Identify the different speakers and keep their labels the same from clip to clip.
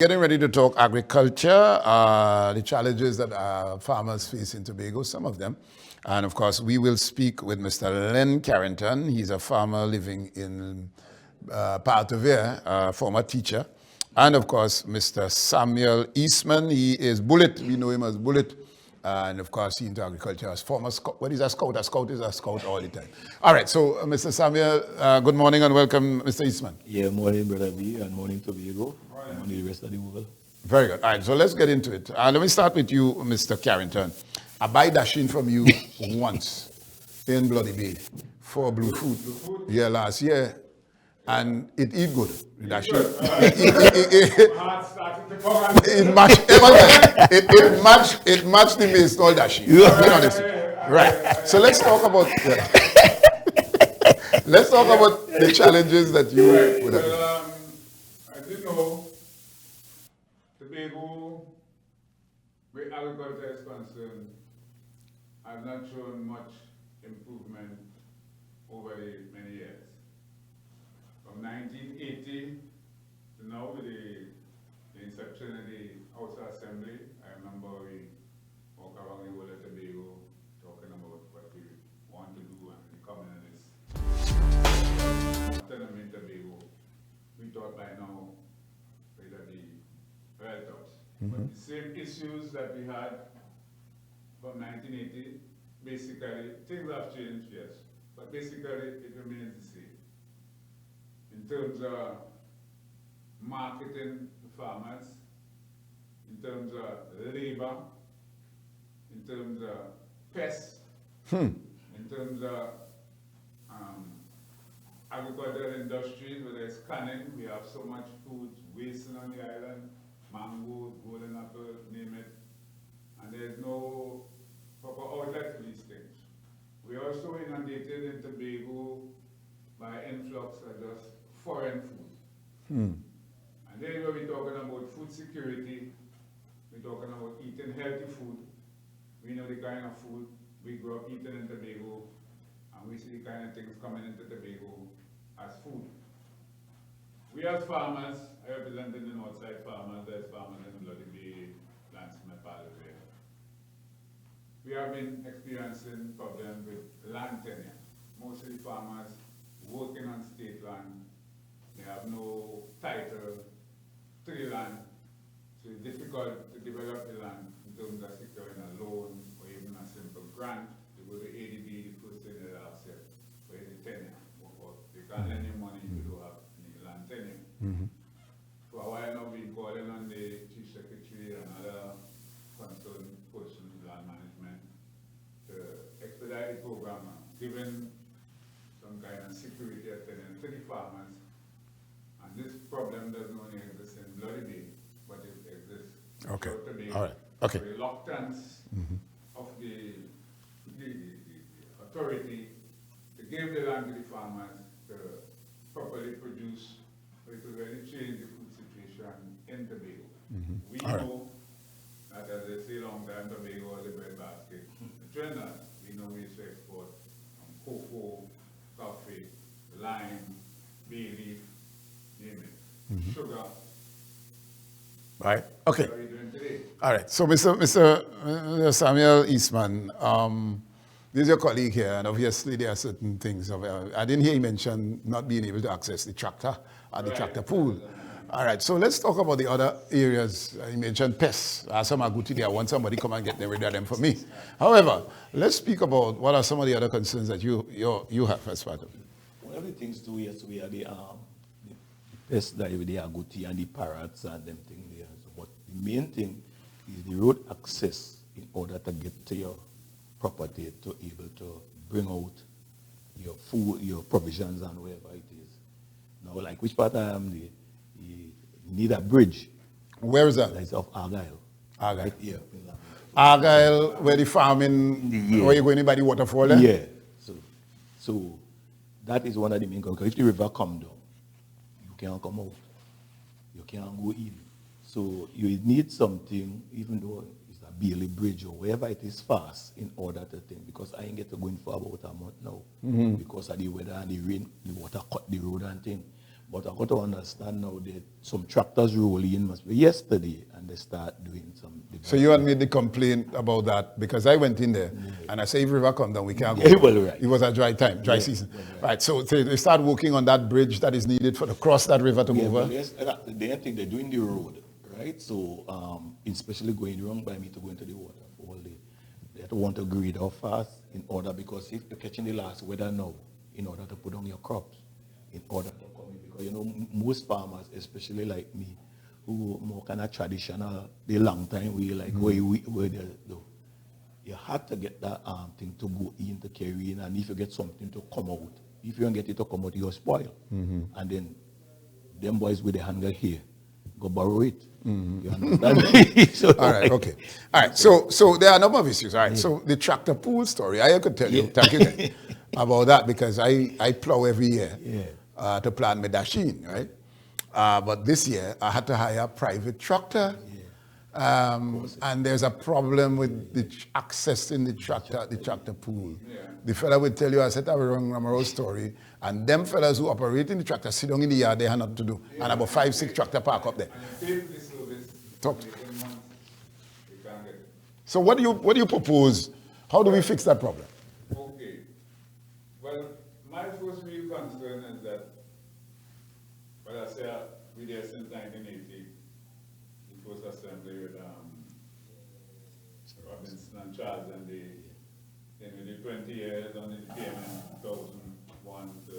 Speaker 1: Getting ready to talk agriculture, the challenges that farmers face in Tobago, some of them. And of course, we will speak with Mr. Len Carrington. He's a farmer living in Parlatuvier, former teacher. And of course, Mr. Samuel Eastman. He is Bullet. We know him as Bullet. And of course, he's into agriculture as former scout. What is a scout? A scout is a scout all the time. All right, so Mr. Samuel, good morning and welcome, Mr. Eastman.
Speaker 2: Yeah, morning, Brother B, and morning, Tobago, and morning, the rest of the world.
Speaker 1: Very good. All right, so let's get into it. Let me start with you, Mr. Carrington. I buy dashing from you once in Bloody Bay for blue food. Yeah, last year. And it eat good. Dashing. It matched the maize all dashing. Be honest. Right. So let's talk about let's talk about the challenges that you would have.
Speaker 3: As you know, Tobago, where agriculture is concerned, has not shown much improvement over the many years. From 1980 to now, with the inception of the House of Assembly, I remember we walk around the whole of Tobago talking about what we want to do and the communists. After in Tobago, we thought by now it would be helped us. But the same issues that we had from 1980, basically, things have changed, yes, but basically it remains the same. In terms of marketing to farmers, in terms of labor, in terms of pests, in terms of agricultural industries, whether it's canning, we have so much food wasting on the island, mangoes, golden apple, name it, and there's no proper outlet for these things. We're also inundated in Tobago by influx of just foreign food. And then when we're talking about food security, we're talking about eating healthy food. We know the kind of food we grew up eating in Tobago, and we see the kind of things coming into Tobago as food. We as farmers, I represent the Northside farmers, there's farmers in Bloody Bay, Eastman, Parlatuvier. We have been experiencing problems with land tenure. Mostly farmers working on state land, they have no title to the land, so it's difficult to develop the land in terms of securing a loan or even a simple grant. To go to ADB, the first thing they ask you, where is the tenure? They can't lend you money if you don't have any land tenure. For a while now, we've been calling on the Chief Secretary and other concerned persons in land management to expedite the program, given some kind of security attendance to the farmers. And this problem doesn't only exist in Bloody Bay, but it exists throughout the Bay.
Speaker 1: All right. Okay.
Speaker 3: Reluctance of the authority to give the land to the farmers to properly produce, so it will really change the food situation in Tobago. We know that, as they say, long time Tobago is the bread basket. The Trinidad, we know we used to export cocoa, coffee, lime, bay leaf, name it, sugar.
Speaker 1: Right. Okay.
Speaker 3: What are we doing today?
Speaker 1: All right. So, Mr. Samuel Eastman, this is your colleague here, and obviously there are certain things. I didn't hear you mention not being able to access the tractor at the tractor pool. All right. So let's talk about the other areas. You mentioned pests. Some are good today. I want somebody come and get rid of them for me. However, let's speak about what are some of the other concerns that you have as part of it.
Speaker 2: One of the things too, yes, we are the pests that with the agouti and the parrots and them things there. So what the main thing is the road access in order to get to your property to able to bring out your food, your provisions and wherever it is. Now, like which part I am, you need a bridge.
Speaker 1: Where is that?
Speaker 2: That's of Argyle.
Speaker 1: Argyle.
Speaker 2: Right here.
Speaker 1: Argyle, where the farming, where you go in by the waterfall there?
Speaker 2: Yeah. So that is one of the main concerns. If the river come down, you can't come out. You can't go in. So you need something, even though it's a Bailey Bridge or wherever it is fast, in order to think. Because I ain't get to go in for about a month now. Because of the weather and the rain, the water cut the road and thing. But I got to understand now that some tractors roll in must be yesterday and they start doing some.
Speaker 1: So you had made the complaint about that because I went in there and I said, if river come down, we can't go.
Speaker 2: Yeah, well, right.
Speaker 1: It was a dry time, dry season.
Speaker 2: Well,
Speaker 1: right. So they start working on that bridge that is needed for to cross that river to go over.
Speaker 2: Well, yes, they think they're doing the road, right? So especially going wrong by me to go into the water for all day. They want to grade how fast in order, because if you're catching the last weather now, in order to put on your crops, in order to come in. Because you know, most farmers, especially like me, who more kind of traditional, the long time we like where they do. You had to get that thing to go in, to carry in, and if you get something to come out, if you don't get it to come out, you'll spoil. And then them boys with the hunger here, go borrow it. You understand? So,
Speaker 1: all right, okay. All right, so there are a number of issues. All right, so the tractor pool story, I could tell you, thank you Len, about that, because I plow every year to plant my dasheen, right? But this year, I had to hire a private tractor. And there's a problem with the accessing the tractor pool. The fella would tell you, I said, I will run a story, and them fellas who operate in the tractor sit down in the yard, they have nothing to do. And about 5, 6 tractor park up there. Talk. So what do you propose? How do we fix that problem?
Speaker 3: Okay. Well, my first real concern is that, well, I say we there since 1980, the first assembly with Robinson and Charles, and then we did 20 years on the payment, 2001 to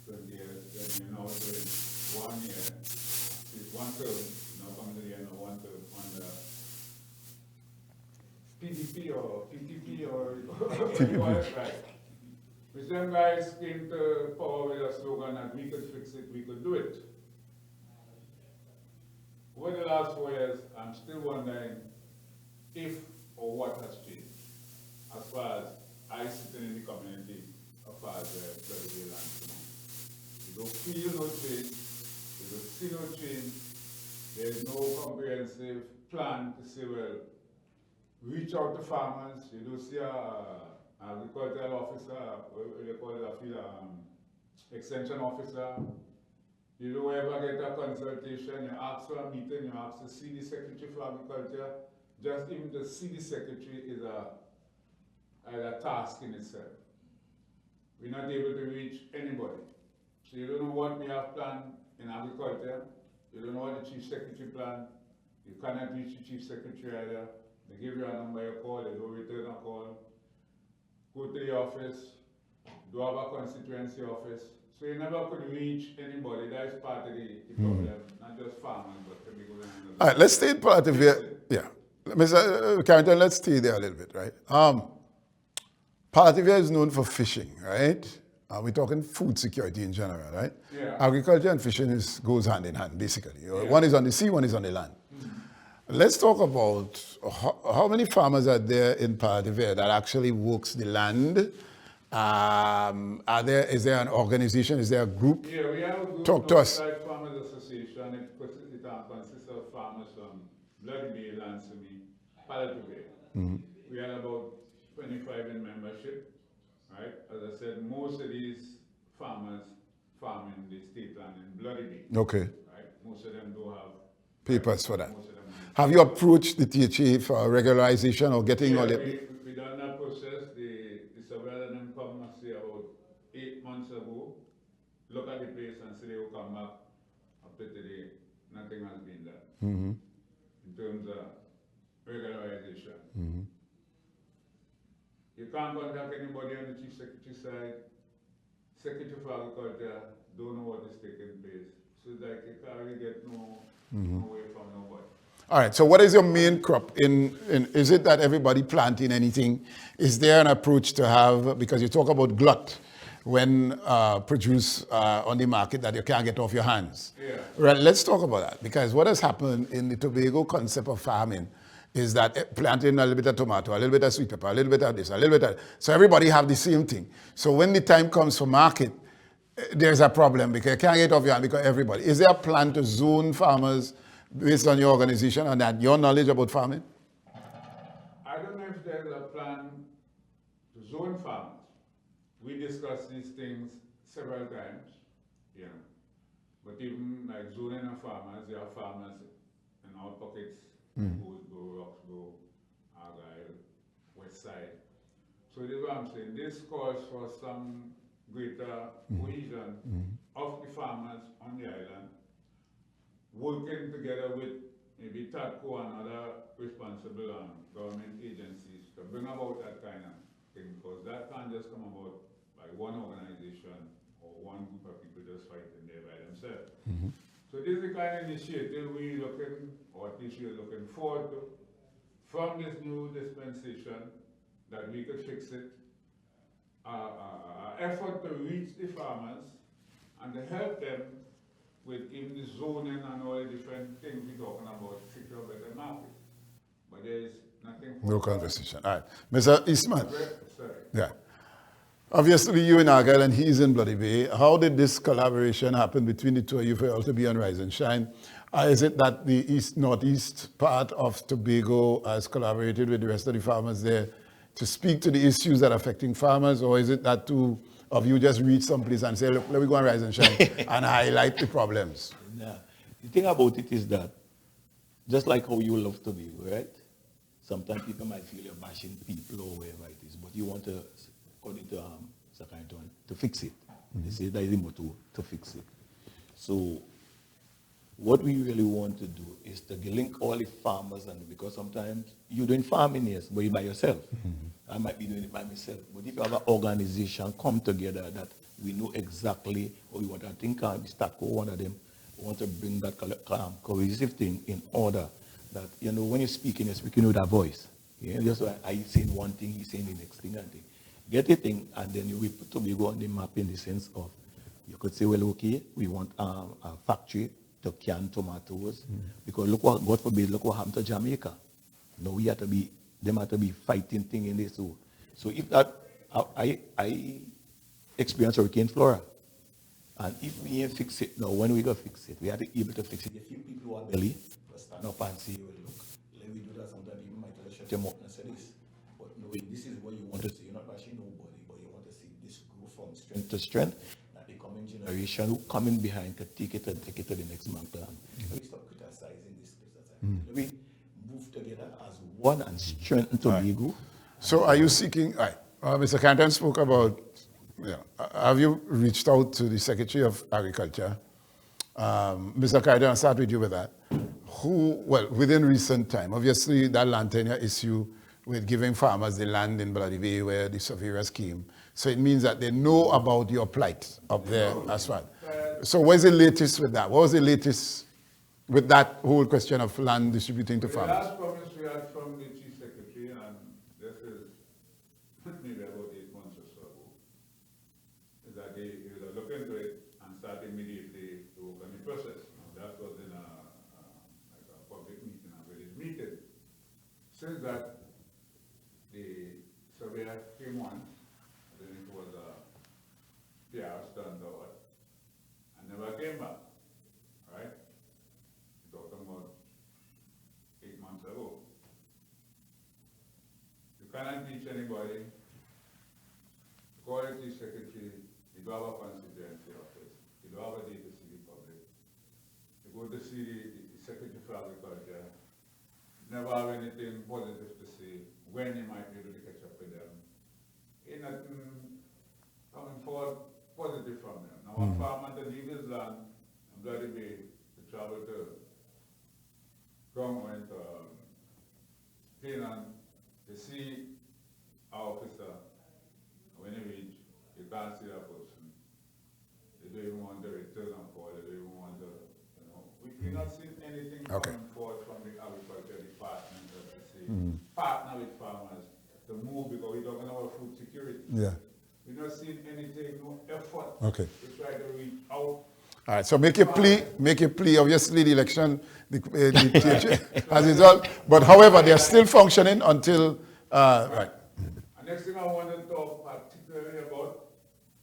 Speaker 3: 20 years, then you know, doing 1 year, one term, now coming to the end of 1 term on the PDP or PTP or TPP. Right. Which them guys came to power with a slogan that we could fix it, we could do it. Over the last 4 years, I'm still wondering if or what has changed as far as I sit in the community as far as the Brathwaite land. You don't feel no change, you don't see no change, there's no comprehensive plan to say, well, reach out to farmers. You don't see an agricultural officer, what they call it, a field extension officer. You don't ever get a consultation. You ask for a meeting, you ask to see the Secretary for Agriculture. Just even to see the Secretary is a task in itself. We're not able to reach anybody. So you don't know what we have planned in agriculture. You don't know what the Chief Secretary planned. You cannot reach the Chief Secretary either. They give you a number, you call, they don't return a call. Go to the office, do have a constituency office. So you never could reach anybody. That is part of the problem, not just farmers, but the big ones.
Speaker 1: All right, let's stay in Parlatuvier. Yeah. Mr. Carrington, let's stay there a little bit, right? Parlatuvier is known for fishing, right? We're talking food security in general, right?
Speaker 3: Yeah.
Speaker 1: Agriculture and fishing goes hand in hand, basically. Yeah. One is on the sea, one is on the land. Let's talk about how many farmers are there in Parlatuvier that actually works the land. Is there an organization? Is there a group?
Speaker 3: Yeah, we have a group.
Speaker 1: Talk to us.
Speaker 3: Farmers Association. It consists of farmers from Bloody Bay, Lansemy, Parlatuvier. We had about 25 in membership, right? As I said, most of these farmers farm in the state land in Bloody Bay.
Speaker 1: Okay.
Speaker 3: Right? Most of them don't have
Speaker 1: papers for that.
Speaker 3: Most of them
Speaker 1: have you approached the THA for regularization or getting all the...
Speaker 3: We done that process. The surveyor them come and say about 8 months ago, look at the place and say they will come back. After today, nothing has been done in terms of regularization. You can't contact anybody on the Chief Secretary side. Secretary for Agriculture don't know what is taking place. So it's like you can't really get no way from nobody.
Speaker 1: All right, so what is your main crop? Is it that everybody planting anything? Is there an approach to have, because you talk about glut when produce on the market that you can't get off your hands.
Speaker 3: Yeah.
Speaker 1: Right, let's talk about that, because what has happened in the Tobago concept of farming is that planting a little bit of tomato, a little bit of sweet pepper, a little bit of this, a little bit of... So everybody have the same thing. So when the time comes for market, there's a problem because you can't get off your hand because everybody... Is there a plan to zone farmers based on your organization and that your knowledge about farming?
Speaker 3: I don't know if there's a plan to zone farmers. We discussed these things several times, you know, But even like zoning of farmers, there are farmers in our pockets, Go, Roxborough, Argyle, West Side. So this is what I'm saying. This calls for some greater cohesion of the farmers on the island, working together with maybe TADCO and other responsible government agencies to bring about that kind of thing, because that can't just come about by one organization or one group of people just fighting there by themselves. So this is the kind of initiative we're looking, or at least we're looking forward to, from this new dispensation, that we could fix it. Effort to reach the farmers and to help them with even the zoning and all the different things we're talking about, secure better market. But there is nothing.
Speaker 1: No conversation. All right. Mr. Eastman.
Speaker 3: Sorry.
Speaker 1: Yeah. Obviously, you in Argyle and he's in Bloody Bay. How did this collaboration happen between the two of you for you all to be on Rise and Shine? Is it that the northeast part of Tobago has collaborated with the rest of the farmers there to speak to the issues that are affecting farmers, or is it that two of you just reach someplace and say, look, let me go and Rise and Shine and highlight the problems?
Speaker 2: Nah. The thing about it is that, just like how you love Tobago, right? Sometimes people might feel you're bashing people or whatever it is, but you want to, according to Carrington, to fix it. They say that is the motto, to fix it. So what we really want to do is to link all the farmers, and because sometimes you're doing farming, yes, but you're by yourself. I might be doing it by myself. But if you have an organization come together that we know exactly what we want, I think Mr. one of them want to bring that cohesive thing in order that, you know, when you're speaking with a voice. Yeah? Just like I saying one thing, he's saying the next thing and thing. Get a thing, and then we put Tobago on the map in the sense of, you could say, well, okay, we want a factory to can tomatoes, because look what, God forbid, look what happened to Jamaica. Now we have to be, them have to be fighting thing in this. So if that, I experienced Hurricane Flora, and if we ain't fix it now, when we go fix it, we have to be able to fix it. A few people who are belly, stand up and say, well, look, let me do that. Sometimes people might try to shut them up and say this. But no, this is what you want to see. You're not bashing nobody, but you want to see this grow from strength to strength. That the coming generation who coming behind can take it and take it to the next mountain. Let me stop criticizing this. Let me move together as one and strengthen Tobago.
Speaker 1: So are you seeking, Mr. Carrington spoke about, have you reached out to the Secretary of Agriculture? Mr. Carrington, I'll start with you with that. Within recent time, obviously that land tenure issue with giving farmers the land in Brathwaite where the surveyors came. So it means that they know about your plight up there as well. So what is the latest with that? What was the latest with that whole question of land distributing to farmers?
Speaker 3: The last promise we had from the Chief Secretary, and this is maybe about 8 months or so ago, is that they will look into it and start immediately to work on the process. Now, that was in a public meeting, a village meeting. Since that, the surveyor came once, then it was a PR stunt or what, and never came back, right? We're talking about 8 months ago. You cannot teach anybody. Quality secretary, you don't have a constituency office, you don't have a day to see the public. You go to see the Secretary for Agriculture, never have anything positive to say, when you might be able to catch up with them. Ain't nothing coming forward positive from them. Now, a farmer to leave his land and Bloody Bay to travel to government, Spain, and to see our officer. When you reach, you can't see that person. They don't even want to return a call, they don't even want to, we're not seeing anything coming forward from the agriculture department to say, partner with farmers to move, because we're talking about food security. Yeah. We're not seeing anything, no effort to try to reach out.
Speaker 1: All right, so make a plea. Obviously, the election has resolved, but however, they are still functioning until, right.
Speaker 3: And next thing I want to talk particularly about,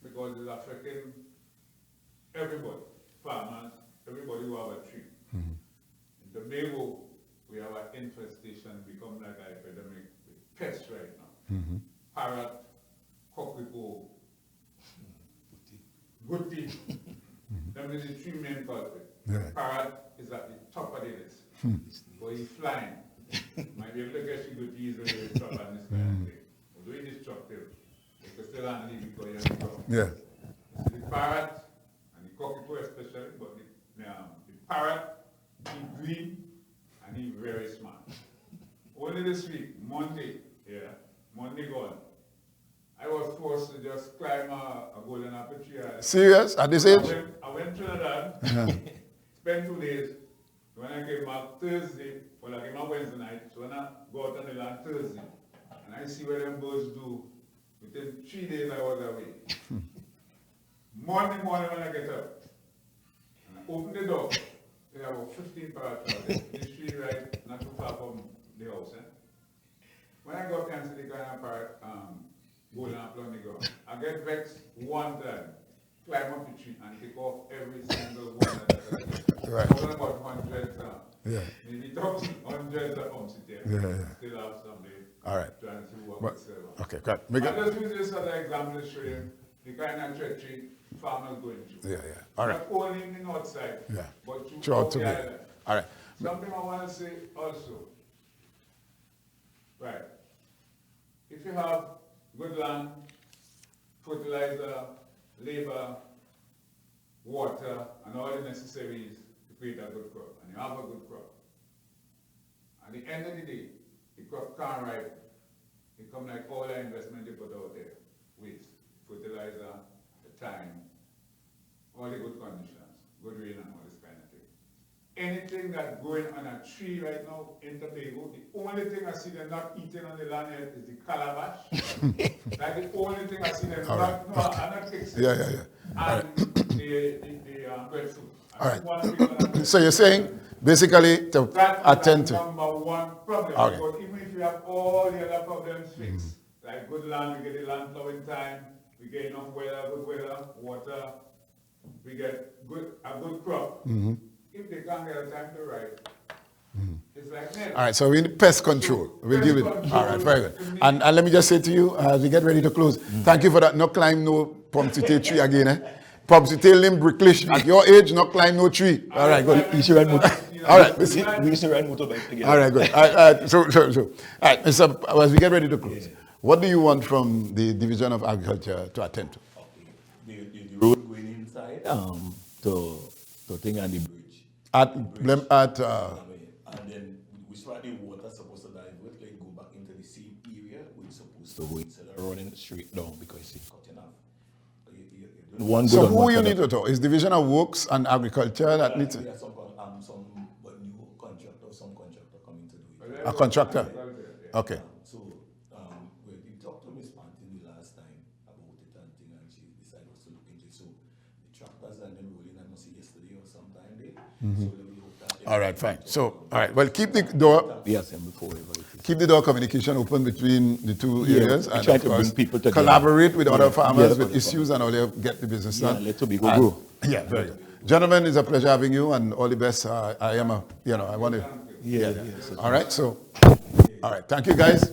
Speaker 3: because it's affecting everybody, farmers, everybody who have a tree. In Tobago, we have an infestation become like an epidemic with pests right now. Parrot, cockrico, gutti. Them is the three main causes. But he's flying. Might be able to get you good easily with truck and this kind of thing. But doing this truck too, you can still handle it because you're in trouble.
Speaker 1: Yeah.
Speaker 3: The parrot, and the cockapoo especially, but the parrot, he green, and he very smart. Only this week, Monday gone, I was forced to just climb a golden apple tree.
Speaker 1: Serious? At this age?
Speaker 3: I went to Trinidad, spent 2 days. When I came back Thursday, well, I came back Wednesday night, so when I go out on the land Thursday, and I see what them birds do, within 3 days I was away. Monday morning when I get up, and I open the door, there are about 15 parrots out there. This tree right not too far from the house. When I go up and see the kind of parrot golden apple on the ground, I get vexed one time, climb up the tree and take off every single one that I get.
Speaker 1: Right.
Speaker 3: Talking about hundreds, maybe hundreds of pumps there. Still have somebody trying to work this out.
Speaker 1: Okay, good.
Speaker 3: I'll just use this as an example to show you the kind of treachery farmers going through.
Speaker 1: All right.
Speaker 3: Not only in the north side, but
Speaker 1: Throughout
Speaker 3: throughout the
Speaker 1: Tobago.
Speaker 3: island.
Speaker 1: All right.
Speaker 3: Something I want to say also. Right. If you have good land, fertilizer, labor, water, and all the necessaries to create a good crop, and you have a good crop, at the end of the day, the crop can't ripen. It comes like all the investment you put out there, waste, fertilizer, the time, all the good conditions, good rain and all this kind of thing. Anything that's growing on a tree right now in Tobago, the only thing I see them not eating on the land yet is the calabash. That's the only thing I see them not, no, I'm not fixing. And the breadfruit.
Speaker 1: All right. So you're saying basically to attend to.
Speaker 3: That's number one problem. Because even if you have all the other problems fixed, like good land, we get the land plowing time, we get enough weather, good weather, water, we get a good crop. If they can't get a time to ripe, it's like that.
Speaker 1: All right, so we need pest control. We'll deal with it. All right, very good. And let me just say to you, as we get ready to close, thank you for that. No climb no pumpsite tree again. Pumpsite limb bricklish. At your age, no climb no tree. All right, good.
Speaker 2: You should ride motor.
Speaker 1: All right,
Speaker 2: we used to ride motorbike together.
Speaker 1: All right, good. All right, so. All right, Mr. As we get ready to close, what do you want from the Division of Agriculture to attend to?
Speaker 2: Okay. The road going inside to thing and the bridge.
Speaker 1: And
Speaker 2: then we start the water supposed to divert, like go back into the same area where it's supposed to go instead of running straight down because it's cutting off.
Speaker 1: So who you need to talk? Is Division of Works and Agriculture that needs to?
Speaker 2: There are some new contractor, some contractor coming to do it.
Speaker 1: A contractor? Okay.
Speaker 2: So we talked to Miss Pantin the last time about it and thing, and she decided to look into it. So the tractors and them rolling, I must say yesterday or sometime there. So we hope that.
Speaker 1: All right, fine. So, all right. Well, keep the door. Keep the door communication open between the two areas, and
Speaker 2: try
Speaker 1: of
Speaker 2: to
Speaker 1: course,
Speaker 2: bring people together.
Speaker 1: collaborate with other farmers with issues and all. Get the business done.
Speaker 2: Let Tobago grow.
Speaker 1: Yeah, very good. Gentlemen, it's a pleasure having you, and all the best. I want to.
Speaker 2: Yeah.
Speaker 1: All right. So, all right. Thank you, guys.